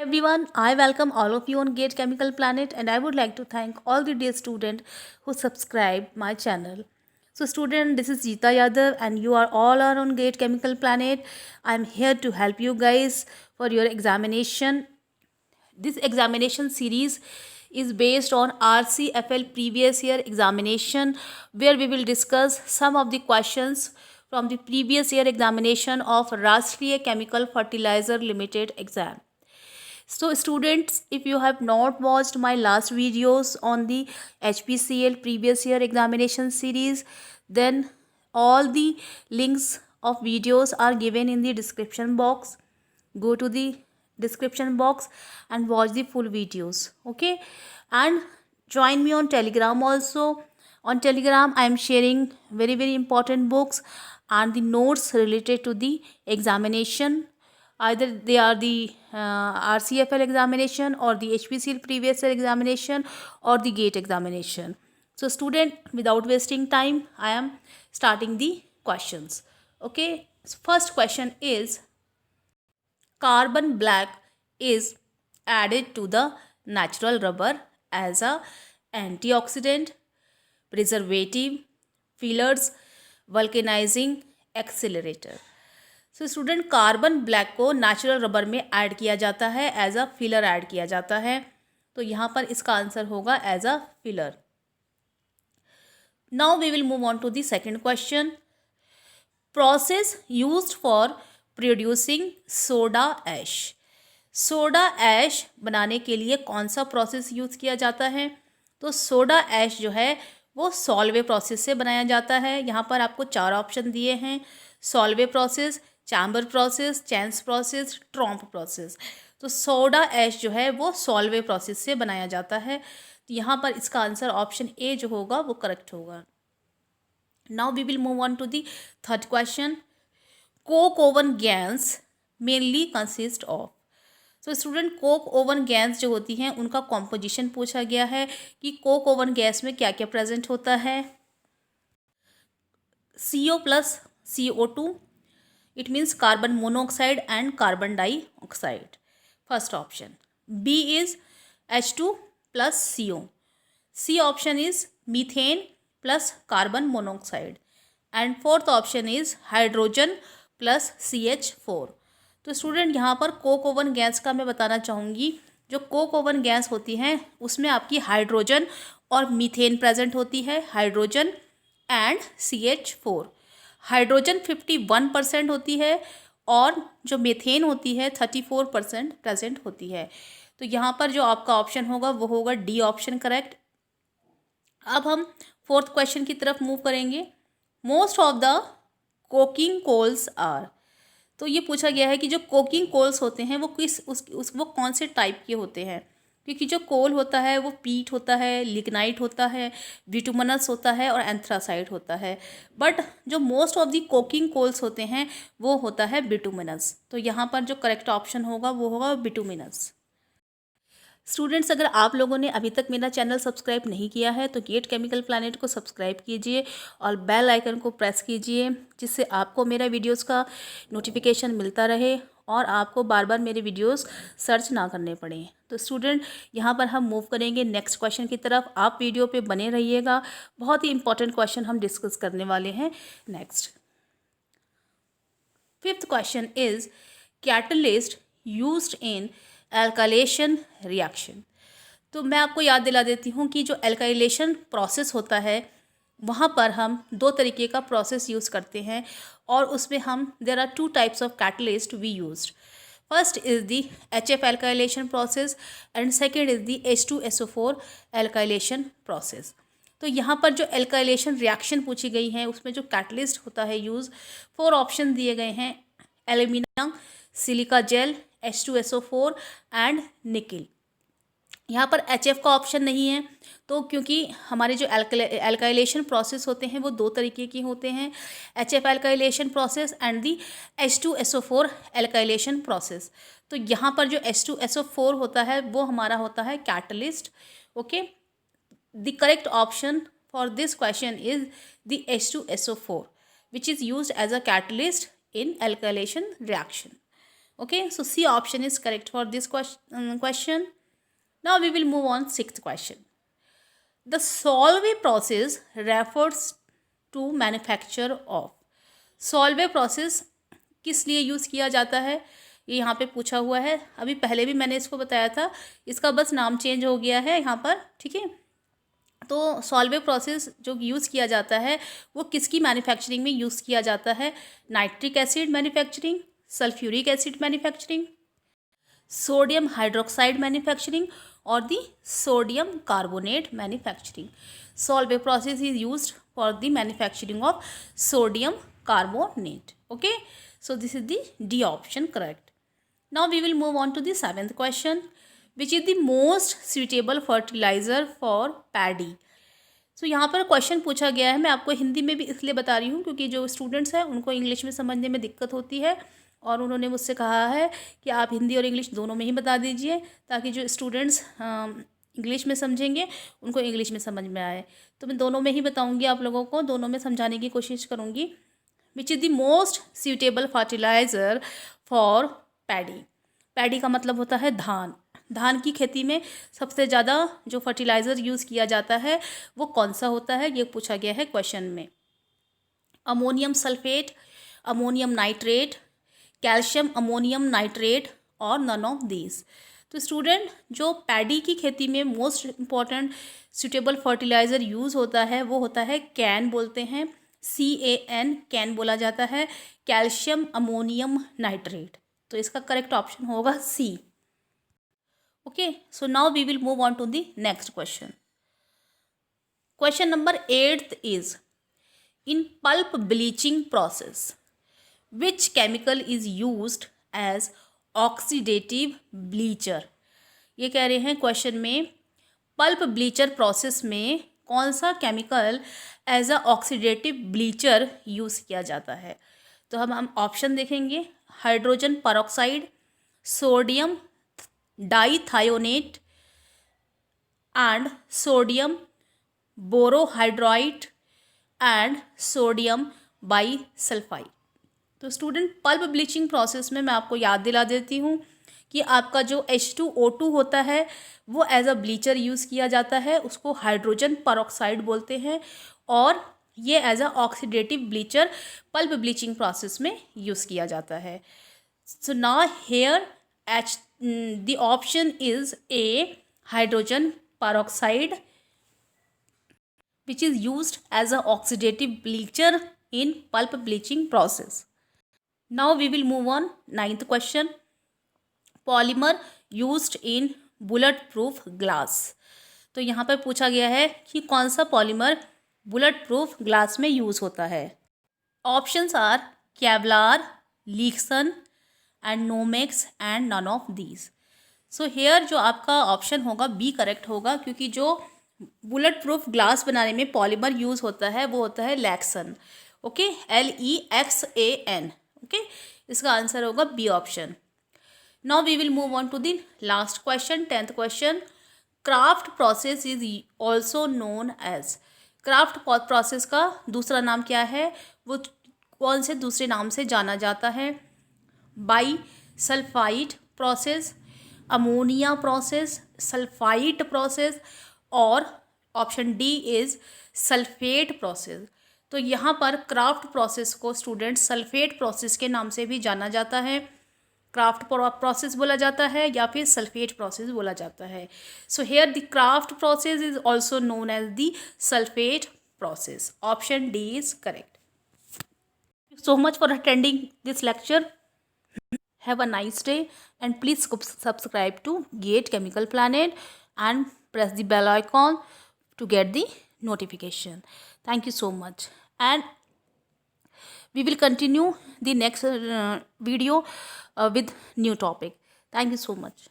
Everyone, I welcome all of you on Gate Chemical Planet, and I would like to thank all the dear students who subscribed my channel. So student, this is Jeeta Yadav and you are all are on Gate Chemical Planet. I am here to help you guys for your examination. This examination series is based on RCFL previous year examination, where we will discuss some of the questions from the previous year examination of Rashtriya Chemical Fertilizer Limited exam. So students, if you have not watched my last videos on the HPCL previous year examination series, then all the links of videos are given in the description box. Go to the description box and watch the full videos, okay? And join me on Telegram also. On Telegram I am sharing very important books and the notes related to the examination. Either they are the RCFL examination or the HPCL previous year examination or the GATE examination. So student, without wasting time, I am starting the questions. Okay, so first question is, carbon black is added to the natural rubber as a antioxidant, preservative, fillers, vulcanizing accelerator. So student, carbon black को natural rubber में add किया जाता है, as a filler add किया जाता है, तो यहाँ पर इसका आंसर होगा as a filler. Now we will move on to the second question. Process used for producing soda ash. Soda ash बनाने के लिए कौन सा प्रोसेस यूज़ किया जाता है? तो सोडा ऐश जो है वो सॉल्वे प्रोसेस से बनाया जाता है. यहाँ पर आपको चार ऑप्शन दिए हैं: Solvay process, chamber process, Chance process, Tromp process. तो सोडा ऐश जो है वो सॉल्वे प्रोसेस से बनाया जाता है. तो यहाँ पर इसका आंसर ऑप्शन ए जो होगा वो करेक्ट होगा. Now we will move on to the third question. Coke oven gas mainly consist of. तो स्टूडेंट, कोक ओवन गैस जो होती हैं उनका कॉम्पोजिशन पूछा गया है कि कोक ओवन गैस में क्या क्या प्रेजेंट होता है. CO plus CO2, it means carbon monoxide and carbon dioxide. First option. B is H2 plus CO. C option is methane plus carbon monoxide. And fourth option is hydrogen plus CH4. तो student, यहाँ पर Coke oven gas का मैं बताना चाहूँगी. जो Coke oven gas होती है उसमें आपकी हाइड्रोजन और मीथेन प्रेजेंट होती है. Hydrogen and CH4. हाइड्रोजन 51% होती है और जो मीथेन होती है 34% प्रेजेंट होती है. तो यहाँ पर जो आपका ऑप्शन होगा वो होगा डी ऑप्शन करेक्ट. अब हम फोर्थ क्वेश्चन की तरफ मूव करेंगे. Most of the coking coals are. तो ये पूछा गया है कि जो कोकिंग कोल्स होते हैं वो वो कौन से टाइप के होते हैं. क्योंकि जो कोल होता है वो पीट होता है, लिग्नाइट होता है, बिटुमिनस होता है और एंथ्रासाइड होता है. बट जो most of the coking coals होते हैं वो होता है बिटुमिनस. तो यहाँ पर जो करेक्ट ऑप्शन होगा वो होगा बिटुमिनस. स्टूडेंट्स, अगर आप लोगों ने अभी तक मेरा चैनल सब्सक्राइब नहीं किया है तो गेट केमिकल प्लैनेट को सब्सक्राइब कीजिए और बेल आइकन को प्रेस कीजिए, जिससे आपको मेरा वीडियोस का नोटिफिकेशन मिलता रहे और आपको बार बार मेरे वीडियोस सर्च ना करने पड़े. तो स्टूडेंट, यहाँ पर हम मूव करेंगे नेक्स्ट क्वेश्चन की तरफ. आप वीडियो पे बने रहिएगा, बहुत ही इंपॉर्टेंट क्वेश्चन हम डिस्कस करने वाले हैं next. Fifth question is catalyst used in alkylation reaction. तो मैं आपको याद दिला देती हूँ कि जो एल्काइलेशन प्रोसेस होता है वहाँ पर हम दो तरीके का प्रोसेस यूज़ करते हैं और उसमें हम there are two types of catalyst we used. First is the HF alkylation process and second is the H2SO4 alkylation process. तो यहाँ पर जो एल्काइलेशन रिएक्शन पूछी गई है उसमें जो कैटलिस्ट होता है यूज़, 4 ऑप्शन दिए गए हैं: alumina, silica gel, H2SO4 and nickel. यहाँ पर HF का ऑप्शन नहीं है. तो क्योंकि हमारे जो एल्काइलेशन प्रोसेस होते हैं वो दो तरीके के होते हैं: HF alkylation process and the H2SO4 alkylation process. तो यहाँ पर जो H2SO4 होता है वो हमारा होता है catalyst. Okay, the correct option for this question is the H2SO4 which is used as a catalyst in alkylation reaction. Okay, so C option is correct for this question. Now we will move on sixth question. The Solvay process refers to manufacture of. Solvay process किस लिए use किया जाता है, ये यहाँ पे पूछा हुआ है. अभी पहले भी मैंने इसको बताया था, इसका बस नाम चेंज हो गया है यहाँ पर. ठीक है, तो सॉल्वे प्रोसेस जो यूज़ किया जाता है वो किसकी मैन्युफैक्चरिंग में यूज़ किया जाता है? Nitric acid manufacturing, sulphuric acid manufacturing, sodium hydroxide manufacturing और the sodium carbonate manufacturing. Solvay process is used for the manufacturing of sodium carbonate. Okay, so this is the D option correct. Now we will move on to the seventh question, which is the most suitable fertilizer for paddy. So यहाँ पर question पूछा गया है, मैं आपको हिंदी में भी इसलिए बता रही हूँ क्योंकि जो स्टूडेंट्स हैं उनको इंग्लिश में समझने में दिक्कत होती है, और उन्होंने मुझसे कहा है कि आप हिंदी और इंग्लिश दोनों में ही बता दीजिए ताकि जो स्टूडेंट्स इंग्लिश में समझेंगे उनको इंग्लिश में समझ में आए. तो मैं दोनों में ही बताऊँगी, आप लोगों को दोनों में समझाने की कोशिश करूँगी. Which is the most suitable fertiliser for paddy. Paddy का मतलब होता है धान. धान की खेती में सबसे ज़्यादा जो फर्टिलाइज़र यूज़ किया जाता है वो कौन सा होता है, ये पूछा गया है क्वेश्चन में. Ammonium sulphate, ammonium nitrate, calcium ammonium nitrate और नन ऑफ दीज. तो स्टूडेंट, जो पैडी की खेती में most important suitable fertiliser use होता है वो होता है कैन, बोलते हैं CAN, कैन बोला जाता है, कैल्शियम अमोनियम नाइट्रेट. तो इसका करेक्ट ऑप्शन होगा C. Okay, so now we will move on to the next question. Question number 8 is in pulp bleaching process which chemical is used as oxidative bleacher. ये कह रहे हैं question में pulp bleacher process में कौन सा chemical as a oxidative bleacher use किया जाता है. तो हम ऑप्शन देखेंगे. Hydrogen peroxide, sodium dithionate and sodium borohydride and sodium bisulphide. तो स्टूडेंट, पल्प ब्लीचिंग प्रोसेस में मैं आपको याद दिला देती हूँ कि आपका जो H2O2 होता है वो एज अ ब्लीचर यूज़ किया जाता है, उसको हाइड्रोजन परऑक्साइड बोलते हैं, और ये as a oxidative bleacher pulp bleaching process में यूज़ किया जाता है. So now here the option is A hydrogen peroxide which is used as a oxidative bleacher in pulp bleaching process. Now we will move on ninth question. Polymer used in bulletproof glass. तो यहाँ पर पूछा गया है कि कौन सा polymer bullet proof glass में यूज़ होता है. Options are Kevlar, Lexan and Nomex and none of these. So here जो आपका ऑप्शन होगा बी करेक्ट होगा, क्योंकि जो बुलेट प्रूफ ग्लास बनाने में पॉलीमर यूज़ होता है वो होता है लैक्सन. Okay, LEXAN. ओके, इसका आंसर होगा B option. Now we will move on to the last question, 10th question. Kraft process is also known as. Kraft process का दूसरा नाम क्या है, वो कौन से दूसरे नाम से जाना जाता है? Bisulphide process, ammonia process, sulphide process और option D is sulphate process. तो यहाँ पर क्राफ्ट प्रोसेस को स्टूडेंट सल्फेट प्रोसेस के नाम से भी जाना जाता है. क्राफ्ट प्रोसेस बोला जाता है या फिर सल्फेट प्रोसेस बोला जाता है. So here the kraft process is also known as the sulphate process. Option D is correct. So much for attending this lecture. Have a nice day and please subscribe to Gate Chemical Planet and press the bell icon to get the notification. Thank you so much, and we will continue the next video with new topic. Thank you so much.